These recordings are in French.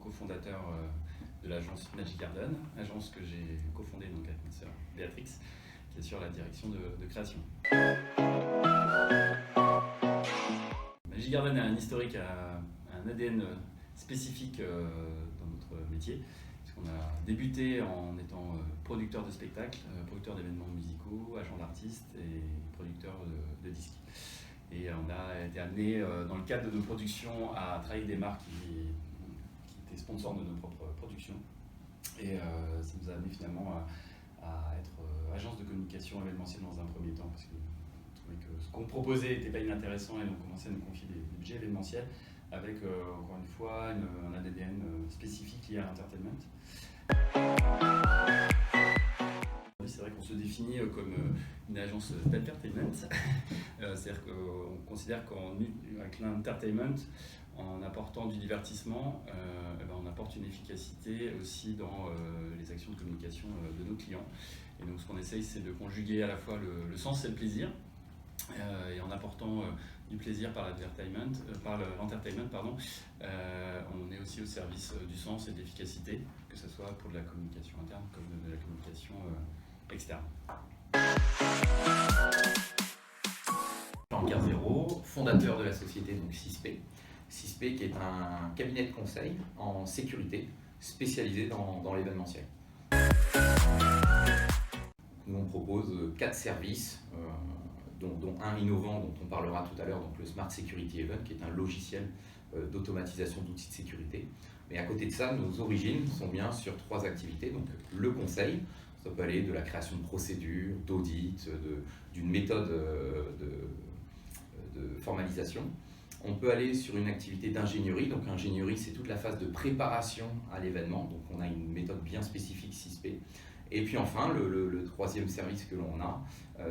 cofondateur de l'agence Magic Garden, agence que j'ai cofondée donc avec ma sœur Béatrix, qui assure la direction de création. Magic Garden a un historique, un ADN spécifique dans notre métier. On a débuté en étant producteur de spectacles, producteur d'événements musicaux, agent d'artistes et producteur de disques. Et on a été amené, dans le cadre de nos productions, à travailler avec des marques qui étaient sponsors de nos propres productions. Et ça nous a amené finalement à être agence de communication événementielle dans un premier temps, parce qu'on trouvait que ce qu'on proposait n'était pas inintéressant et on commençait à nous confier des budgets événementiels avec, encore une fois, un ADN spécifique lié à l'entertainment. C'est vrai qu'on se définit comme une agence d'entertainment, c'est-à-dire qu'on considère qu'avec l'entertainment, en apportant du divertissement, on apporte une efficacité aussi dans les actions de communication de nos clients. Et donc ce qu'on essaye, c'est de conjuguer à la fois le sens et le plaisir, et en apportant du plaisir par l'entertainment, on est aussi au service du sens et de l'efficacité, que ce soit pour de la communication interne comme de la communication externe. Jean Carzero, fondateur de la société donc CISP. CISP qui est un cabinet de conseil en sécurité spécialisé dans l'événementiel. Nous on propose 4 services, dont un innovant dont on parlera tout à l'heure, donc le Smart Security Event, qui est un logiciel d'automatisation d'outils de sécurité. Mais à côté de ça, nos origines sont bien sur 3 activités. Donc le conseil, ça peut aller de la création de procédures, d'audits, d'une méthode de formalisation. On peut aller sur une activité d'ingénierie. Donc ingénierie, c'est toute la phase de préparation à l'événement. Donc on a une méthode bien spécifique CISP. Et puis enfin, le troisième service que l'on a,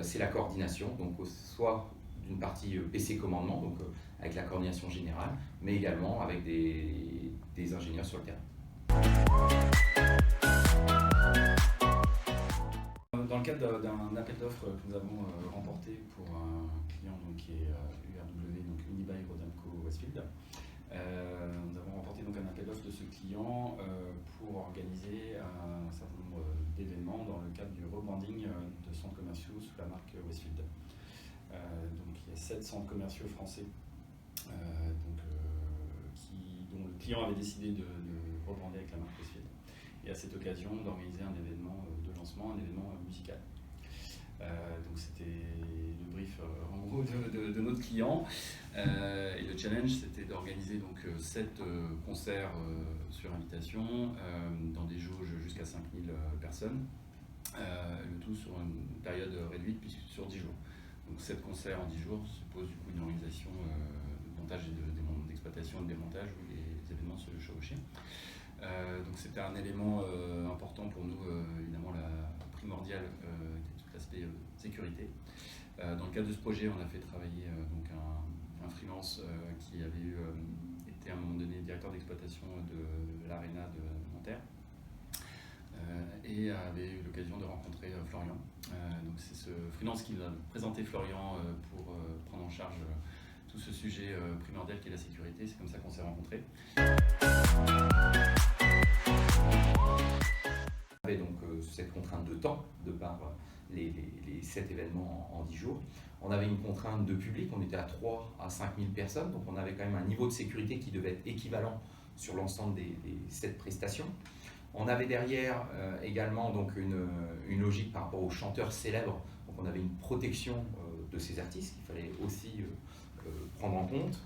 c'est la coordination, donc soit d'une partie PC commandement, donc avec la coordination générale, mais également avec des ingénieurs sur le terrain. Dans le cadre d'un appel d'offres que nous avons remporté pour un client donc, qui est URW, donc Unibail Rodamco Westfield, nous avons remporté donc un appel d'offres de ce client pour organiser un certain nombre d'événements dans le cadre du rebranding de centres commerciaux sous la marque Westfield. Donc il y a 7 centres commerciaux français dont le client avait décidé de rebrander avec la marque Westfield. Et à cette occasion d'organiser un événement de lancement, un événement musical. Donc c'était le brief en gros de notre client, et le challenge c'était d'organiser donc 7 concerts sur invitation dans des jauges jusqu'à 5000 personnes, le tout sur une période réduite puis sur 10 jours. Donc 7 concerts en 10 jours suppose du coup une organisation de montage et d'exploitation et de démontage où les événements se chevauchaient. Donc c'était un élément important pour nous, évidemment primordial, tout l'aspect sécurité. Dans le cadre de ce projet, on a fait travailler donc un freelance qui avait été à un moment donné directeur d'exploitation de l'Arena de Nanterre et avait eu l'occasion de rencontrer Florian. Donc c'est ce freelance qui nous a présenté Florian pour prendre en charge tout ce sujet primordial qui est la sécurité. C'est comme ça qu'on s'est rencontrés. On avait donc cette contrainte de temps, de par les 7 événements en 10 jours. On avait une contrainte de public, on était à 3 à 5 000 personnes, donc on avait quand même un niveau de sécurité qui devait être équivalent sur l'ensemble des 7 prestations. On avait derrière également donc une logique par rapport aux chanteurs célèbres, donc on avait une protection de ces artistes qu'il fallait aussi prendre en compte.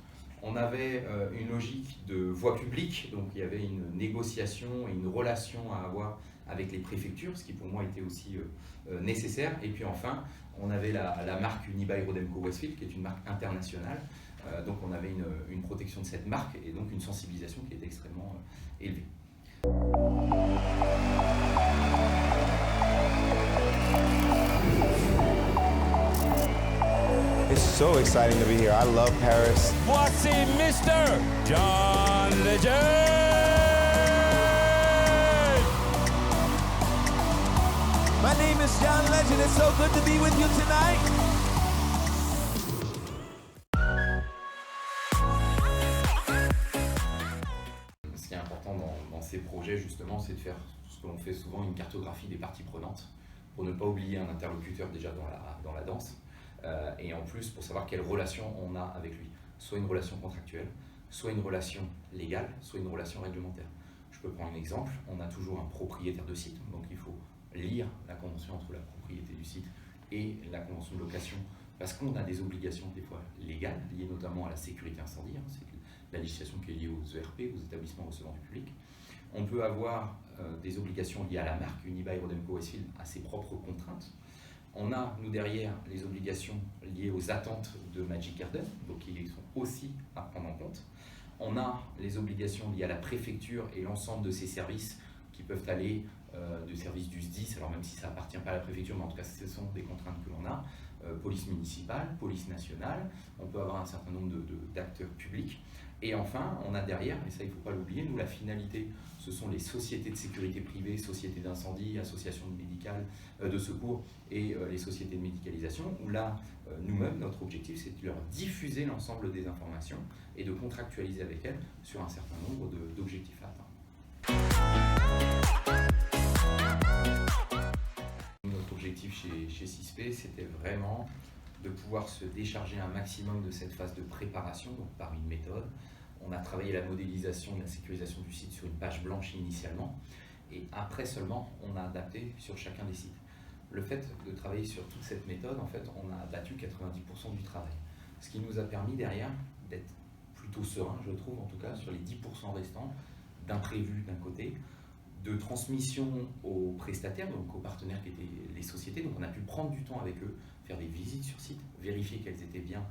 On avait une logique de voie publique, donc il y avait une négociation et une relation à avoir avec les préfectures, ce qui pour moi était aussi nécessaire. Et puis enfin, on avait la marque Unibail Rodamco Westfield, qui est une marque internationale. Donc on avait une protection de cette marque et donc une sensibilisation qui était extrêmement élevée. It's so exciting to be here. I love Paris. Voici Mr. John Legend. My name is John Legend. It's so good to be with you tonight. Ce qui est important ces projets, justement, c'est de faire ce que l'on fait souvent, une cartographie des parties prenantes, pour ne pas oublier un interlocuteur déjà dans la danse, et en plus pour savoir quelle relation on a avec lui, soit une relation contractuelle, soit une relation légale, soit une relation réglementaire. Je peux prendre un exemple, on a toujours un propriétaire de site, donc il faut lire la convention entre la propriété du site et la convention de location, parce qu'on a des obligations des fois légales, liées notamment à la sécurité incendie, c'est la législation qui est liée aux ERP, aux établissements recevant du public. On peut avoir des obligations liées à la marque, Unibail Rodamco Westfield a ses propres contraintes. On a, nous derrière, les obligations liées aux attentes de Magic Garden, donc qui sont aussi à prendre en compte. On a les obligations liées à la préfecture et l'ensemble de ses services qui peuvent aller du service du SDIS, alors même si ça n'appartient pas à la préfecture, mais en tout cas ce sont des contraintes que l'on a, police municipale, police nationale, on peut avoir un certain nombre d'acteurs publics. Et enfin, on a derrière, et ça il ne faut pas l'oublier, nous la finalité, ce sont les sociétés de sécurité privée, sociétés d'incendie, associations médicales, de secours et les sociétés de médicalisation, où là, nous-mêmes, notre objectif, c'est de leur diffuser l'ensemble des informations et de contractualiser avec elles sur un certain nombre d'objectifs à atteindre. Notre objectif chez CISP, c'était vraiment de pouvoir se décharger un maximum de cette phase de préparation, donc par une méthode. On a travaillé la modélisation et la sécurisation du site sur une page blanche initialement, et après seulement, on a adapté sur chacun des sites. Le fait de travailler sur toute cette méthode, en fait, on a abattu 90% du travail. Ce qui nous a permis derrière d'être plutôt serein, je trouve, en tout cas, sur les 10% restants, d'imprévus d'un côté, de transmission aux prestataires, donc aux partenaires qui étaient les sociétés. Donc on a pu prendre du temps avec eux, faire des visites sur site, vérifier qu'elles étaient bien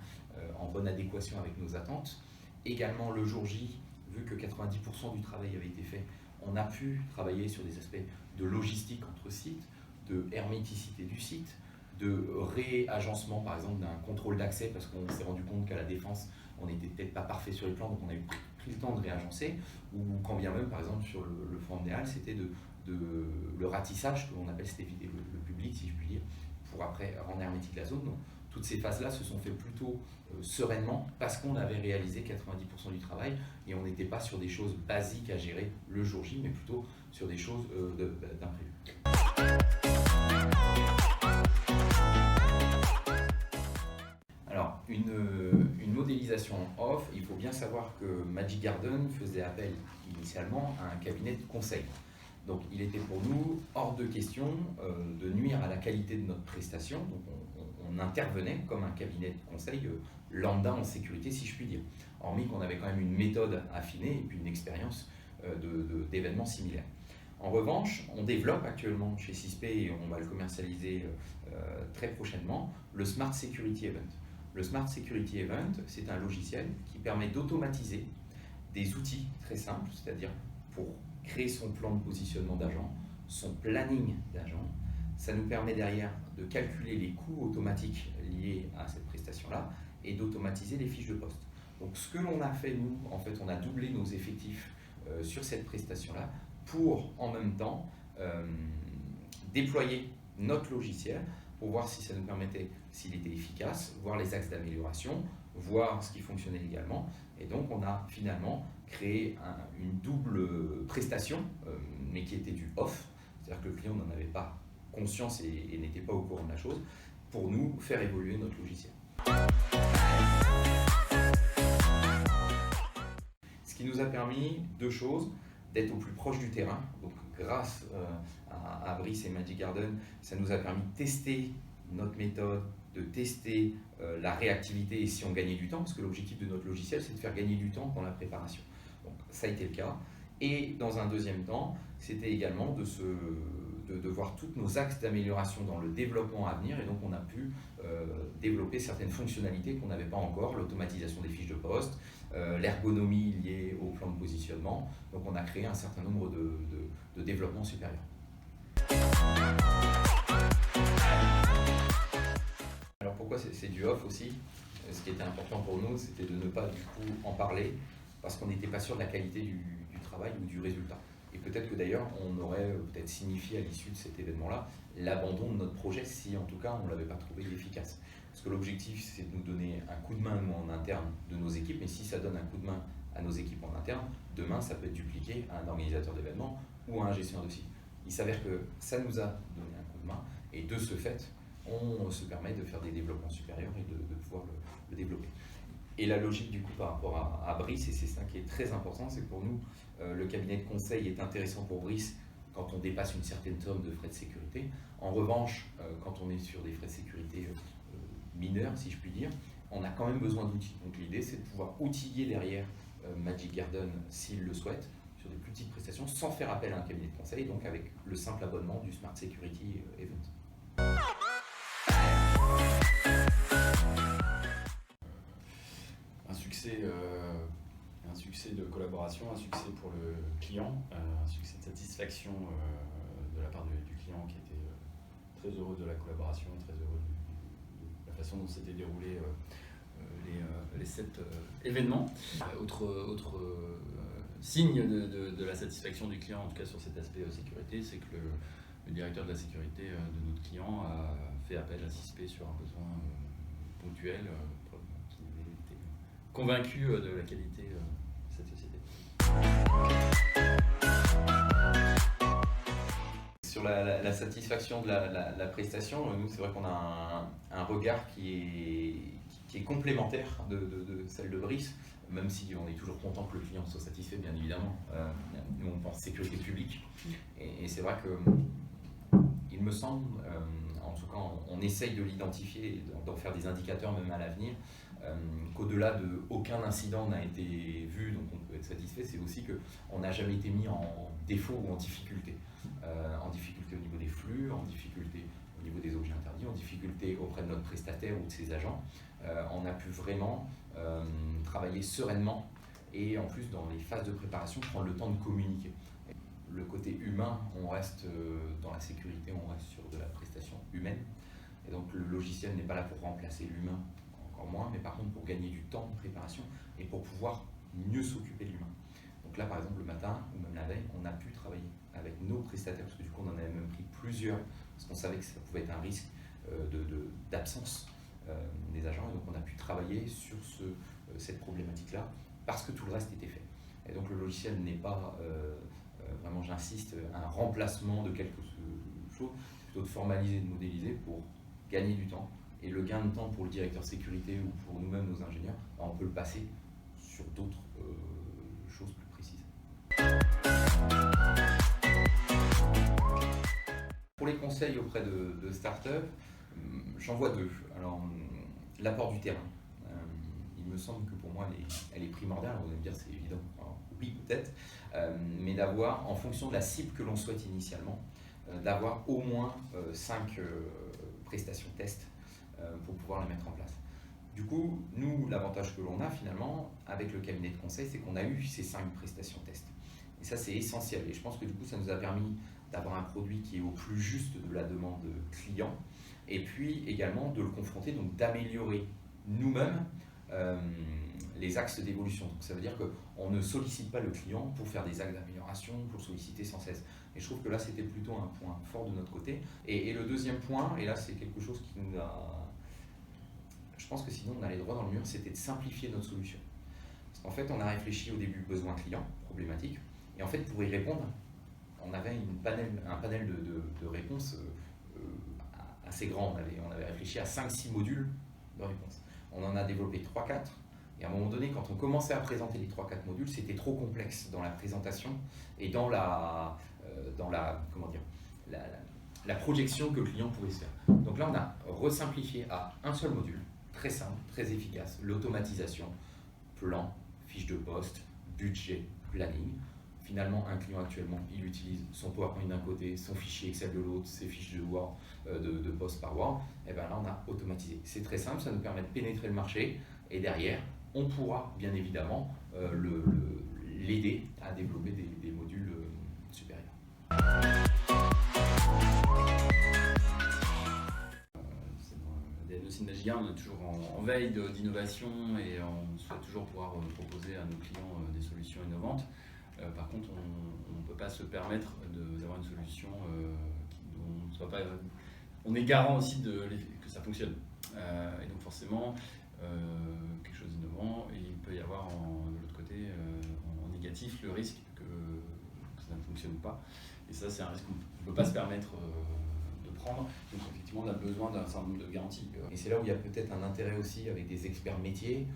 en bonne adéquation avec nos attentes. Également le jour J, vu que 90% du travail avait été fait, on a pu travailler sur des aspects de logistique entre sites, de herméticité du site, de réagencement par exemple d'un contrôle d'accès, parce qu'on s'est rendu compte qu'à la Défense, on n'était peut-être pas parfait sur les plans, donc on a pris le temps de réagencer, ou quand bien même par exemple sur le Forum des Halles, c'était le ratissage, que l'on appelle, c'était vider le public si je puis dire, pour après rendre hermétique la zone. Donc, toutes ces phases-là se sont faites plutôt sereinement parce qu'on avait réalisé 90% du travail et on n'était pas sur des choses basiques à gérer le jour J, mais plutôt sur des choses d'imprévues. Alors, une modélisation en off, il faut bien savoir que Magic Garden faisait appel initialement à un cabinet de conseil. Donc il était pour nous hors de question de nuire à la qualité de notre prestation. Donc on intervenait comme un cabinet de conseil lambda en sécurité, si je puis dire. Hormis qu'on avait quand même une méthode affinée et puis une expérience d'événements similaires. En revanche, on développe actuellement chez CISP, et on va le commercialiser très prochainement, le Smart Security Event. Le Smart Security Event, c'est un logiciel qui permet d'automatiser des outils très simples, c'est-à-dire pour créer son plan de positionnement d'agent, son planning d'agent. Ça nous permet derrière de calculer les coûts automatiques liés à cette prestation-là et d'automatiser les fiches de poste. Donc ce que l'on a fait, nous, en fait, on a doublé nos effectifs sur cette prestation-là pour, en même temps, déployer notre logiciel pour voir si ça nous permettait, s'il était efficace, voir les axes d'amélioration, voir ce qui fonctionnait également. Et donc on a finalement créé une double prestation, mais qui était du off, c'est-à-dire que le client n'en avait pas conscience et n'était pas au courant de la chose, pour nous faire évoluer notre logiciel. Ce qui nous a permis deux choses, d'être au plus proche du terrain. Donc grâce à Brice et Magic Garden, ça nous a permis de tester notre méthode, de tester la réactivité et si on gagnait du temps, parce que l'objectif de notre logiciel, c'est de faire gagner du temps dans la préparation. Donc ça a été le cas. Et dans un deuxième temps, c'était également de voir tous nos axes d'amélioration dans le développement à venir, et donc on a pu développer certaines fonctionnalités qu'on n'avait pas encore, l'automatisation des fiches de poste, l'ergonomie liée au plan de positionnement. Donc on a créé un certain nombre de développements supérieurs. Alors pourquoi c'est du off aussi? Ce qui était important pour nous, c'était de ne pas du coup en parler, parce qu'on n'était pas sûr de la qualité du travail ou du résultat. Et peut-être que d'ailleurs, on aurait peut-être signifié à l'issue de cet événement-là l'abandon de notre projet si en tout cas on ne l'avait pas trouvé efficace. parce que l'objectif c'est de nous donner un coup de main nous en interne de nos équipes, mais si ça donne un coup de main à nos équipes en interne, demain ça peut être dupliqué à un organisateur d'événements ou à un gestionnaire de site. Il s'avère que ça nous a donné un coup de main et de ce fait, on se permet de faire des développements supérieurs et de pouvoir le développer. Et la logique du coup par rapport à Brice, et c'est ça qui est très important, c'est que pour nous, le cabinet de conseil est intéressant pour Brice quand on dépasse une certaine somme de frais de sécurité. En revanche, quand on est sur des frais de sécurité mineurs, si je puis dire, on a quand même besoin d'outils. Donc l'idée, c'est de pouvoir outiller derrière Magic Garden s'il le souhaite, sur des plus petites prestations, sans faire appel à un cabinet de conseil, donc avec le simple abonnement du Smart Security Event. Un succès de collaboration, un succès pour le client, un succès de satisfaction de la part du client qui était très heureux de la collaboration, très heureux de la façon dont s'étaient déroulés les 7 événements. Autre signe de la satisfaction du client, en tout cas sur cet aspect sécurité, c'est que le directeur de la sécurité de notre client a fait appel à CISP sur un besoin ponctuel, qui était convaincu de la qualité de cette société. Sur la satisfaction de la prestation, nous c'est vrai qu'on a un regard qui est complémentaire de celle de Brice, même si on est toujours content que le client soit satisfait, bien évidemment. Nous on pense sécurité publique, et c'est vrai que il me semble, en tout cas on essaye de l'identifier, d'en faire des indicateurs même à l'avenir, qu'au-delà de aucun incident n'a été vu, donc on peut être satisfait, c'est aussi qu'on n'a jamais été mis en défaut ou en difficulté. En difficulté au niveau des flux, en difficulté au niveau des objets interdits, en difficulté auprès de notre prestataire ou de ses agents. On a pu vraiment travailler sereinement et en plus dans les phases de préparation, prendre le temps de communiquer. Le côté humain, on reste dans la sécurité, on reste sur de la prestation humaine. Et donc le logiciel n'est pas là pour remplacer l'humain, encore moins, mais par contre pour gagner du temps de préparation et pour pouvoir mieux s'occuper de l'humain. Donc là par exemple le matin ou même la veille, on a pu travailler avec nos prestataires, parce que du coup on en avait même pris plusieurs, parce qu'on savait que ça pouvait être un risque d'absence des agents, et donc on a pu travailler sur cette problématique-là, parce que tout le reste était fait. Et donc le logiciel n'est pas, vraiment j'insiste, un remplacement de quelque chose, c'est plutôt de formaliser, de modéliser pour gagner du temps, et le gain de temps pour le directeur sécurité ou pour nous-mêmes, nos ingénieurs, on peut le passer sur d'autres choses plus précises. Pour les conseils auprès de start-up, j'en vois 2. Alors, l'apport du terrain. Il me semble que pour moi, elle est primordiale. Vous allez me dire, c'est évident. Alors, oui, peut-être. Mais d'avoir, en fonction de la cible que l'on souhaite initialement, d'avoir au moins 5 prestations tests pour pouvoir les mettre en place. Du coup, nous, l'avantage que l'on a finalement avec le cabinet de conseil, c'est qu'on a eu ces 5 prestations tests. Et ça, c'est essentiel. Et je pense que du coup, ça nous a permis d'avoir un produit qui est au plus juste de la demande client, et puis également de le confronter, donc d'améliorer nous-mêmes les axes d'évolution. Donc ça veut dire qu'on ne sollicite pas le client pour faire des axes d'amélioration, pour solliciter sans cesse. Et je trouve que là, c'était plutôt un point fort de notre côté. Et le deuxième point, et là c'est quelque chose qui nous a... Je pense que sinon on allait droit dans le mur, c'était de simplifier notre solution. Parce qu'en fait, on a réfléchi au début besoin client, problématique, et en fait pour y répondre, on avait un panel de réponses assez grand. On avait réfléchi à 5-6 modules de réponses. On en a développé 3-4. Et à un moment donné, quand on commençait à présenter les 3-4 modules, c'était trop complexe dans la présentation et dans la projection que le client pouvait se faire. Donc là, on a resimplifié à un seul module, très simple, très efficace, l'automatisation, plan, fiche de poste, budget, planning. Finalement, un client actuellement, il utilise son PowerPoint d'un côté, son fichier Excel de l'autre, ses fiches de Word, de poste par Word. Et bien là, on a automatisé. C'est très simple, ça nous permet de pénétrer le marché. Et derrière, on pourra bien évidemment l'aider à développer des modules supérieurs. Aussi Magic Garden, on est toujours en veille d'innovation et on souhaite toujours pouvoir proposer à nos clients des solutions innovantes. Par contre, on ne peut pas se permettre d'avoir une solution dont on soit pas... On est garant aussi que ça fonctionne. Et donc forcément, quelque chose d'innovant, et il peut y avoir de l'autre côté, en négatif, le risque que ça ne fonctionne pas. Et ça, c'est un risque qu'on ne peut pas se permettre de prendre. Donc effectivement, on a besoin d'un certain nombre de garanties. Et c'est là où il y a peut-être un intérêt aussi avec des experts métiers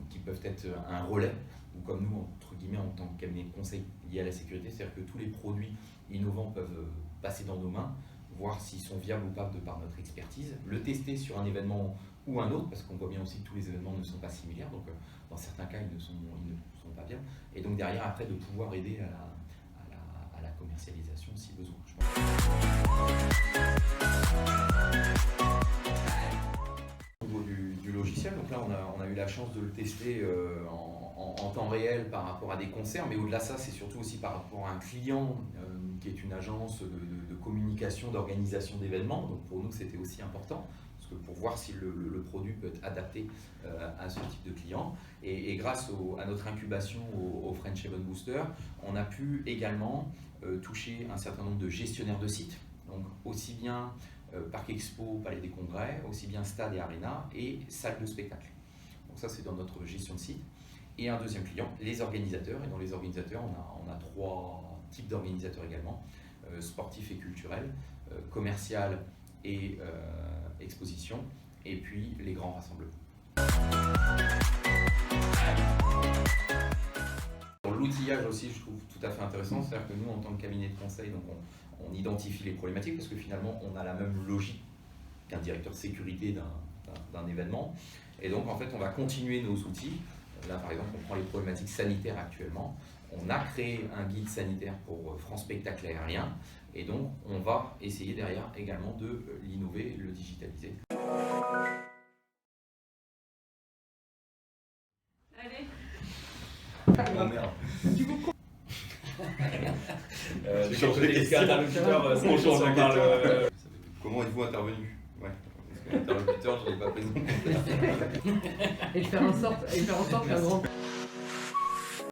qui peuvent être un relais, ou comme nous, entre guillemets, en tant que cabinet de conseil lié à la sécurité, c'est-à-dire que tous les produits innovants peuvent passer dans nos mains, voir s'ils sont viables ou pas de par notre expertise, le tester sur un événement ou un autre, parce qu'on voit bien aussi que tous les événements ne sont pas similaires, donc dans certains cas ils ne sont pas viables, et donc derrière après de pouvoir aider à la commercialisation si besoin. Je pense. Au niveau du logiciel, donc là on a eu la chance de le tester en temps réel par rapport à des concerts, mais au-delà de ça, c'est surtout aussi par rapport à un client qui est une agence de communication, d'organisation d'événements. Donc pour nous, c'était aussi important, parce que pour voir si le produit peut être adapté à ce type de client. Et grâce à notre incubation au French Event Booster, on a pu également toucher un certain nombre de gestionnaires de sites, donc aussi bien Parc Expo, Palais des Congrès, aussi bien stade et arena, et salles de spectacle. Donc ça, c'est dans notre gestion de site. Et un deuxième client, les organisateurs. Et dans les organisateurs, on a 3 types d'organisateurs également, sportifs et culturels, commercial et exposition, et puis les grands rassemblements. L'outillage aussi, je trouve tout à fait intéressant, c'est-à-dire que nous, en tant que cabinet de conseil, donc on identifie les problématiques, parce que finalement, on a la même logique qu'un directeur sécurité d'un événement. Et donc, en fait, on va continuer nos outils. Là, par exemple, on prend les problématiques sanitaires actuellement. On a créé un guide sanitaire pour France Spectacle Aérien. Et donc, on va essayer derrière également de l'innover et de le digitaliser. Allez. Oh merde. Comment êtes-vous intervenu? Ouais. Parce que l'interlocuteur, je ne l'ai pas présenté. Et faire en sorte qu'un grand